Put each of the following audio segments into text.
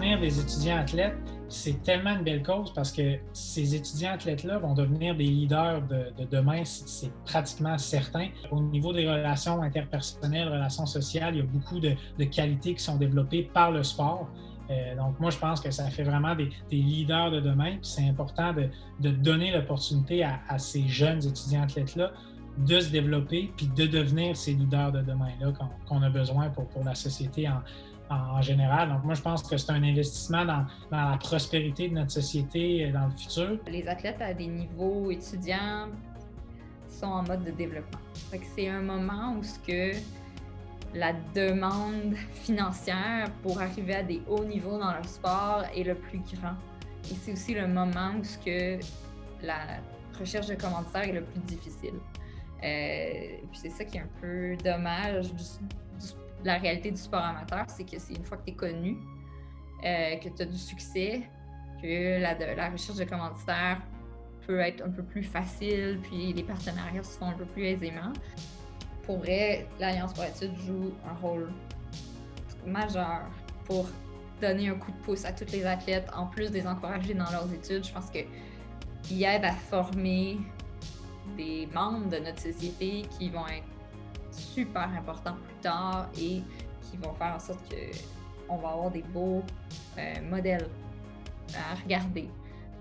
devenir des étudiants athlètes, c'est tellement une belle cause parce que ces étudiants athlètes-là vont devenir des leaders de demain, c'est pratiquement certain. Au niveau des relations interpersonnelles, relations sociales, il y a beaucoup de qualités qui sont développées par le sport. Donc moi, je pense que ça fait vraiment des leaders de demain. Puis c'est important de donner l'opportunité à ces jeunes étudiants athlètes-là de se développer puis de devenir ces leaders de demain-là qu'on a besoin pour la société en général. Donc moi, je pense que c'est un investissement dans la prospérité de notre société dans le futur. Les athlètes à des niveaux étudiants sont en mode de développement. Fait que c'est un moment où ce que la demande financière pour arriver à des hauts niveaux dans le sport est le plus grand. Et c'est aussi le moment où ce que la recherche de commanditaires est le plus difficile. Puis c'est ça qui est un peu dommage de la réalité du sport amateur, c'est que c'est une fois que tu es connu, que tu as du succès, que la recherche de commanditaires peut être un peu plus facile, puis les partenariats se font un peu plus aisément. Pour vrai, l'Alliance pour l'étude joue un rôle majeur pour donner un coup de pouce à tous les athlètes, en plus de les encourager dans leurs études. Je pense qu'ils aident à former des membres de notre société qui vont être super importants plus tard et qui vont faire en sorte qu'on va avoir des beaux modèles à regarder.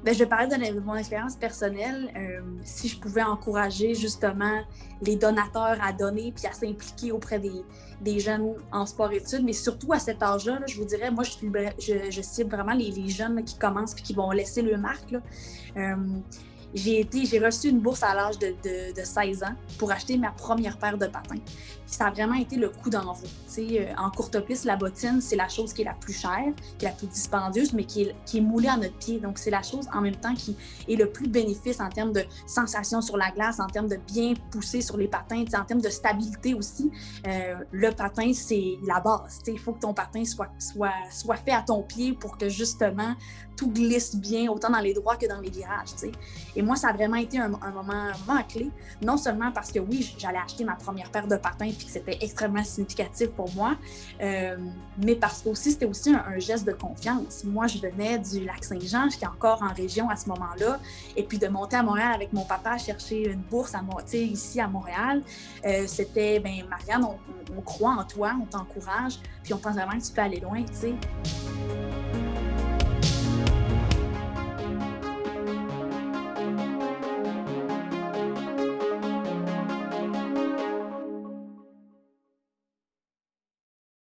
Bien, je vais parler de mon expérience personnelle. Si je pouvais encourager justement les donateurs à donner puis à s'impliquer auprès des jeunes en sport-études, mais surtout à cet âge-là, je vous dirais, moi, je cible vraiment les jeunes qui commencent puis qui vont laisser leur marque. J'ai reçu une bourse à l'âge de 16 ans pour acheter ma première paire de patins. Puis ça a vraiment été le coup d'envoi. En courte piste, la bottine, c'est la chose qui est la plus chère, qui est la plus dispendieuse, mais qui est moulée à notre pied. Donc, c'est la chose en même temps qui est le plus bénéfice en termes de sensation sur la glace, en termes de bien pousser sur les patins, en termes de stabilité aussi. Le patin, c'est la base. Il faut que ton patin soit fait à ton pied pour que justement tout glisse bien, autant dans les droits que dans les virages. Et moi, ça a vraiment été un moment clé. Non seulement parce que oui, j'allais acheter ma première paire de patins puis que c'était extrêmement significatif pour moi, mais parce que aussi, c'était aussi un geste de confiance. Moi, je venais du Lac-Saint-Jean, j'étais encore en région à ce moment-là, et puis de monter à Montréal avec mon papa chercher une bourse ici à Montréal, c'était, Marianne, on croit en toi, on t'encourage, puis on pense vraiment que tu peux aller loin, tu sais.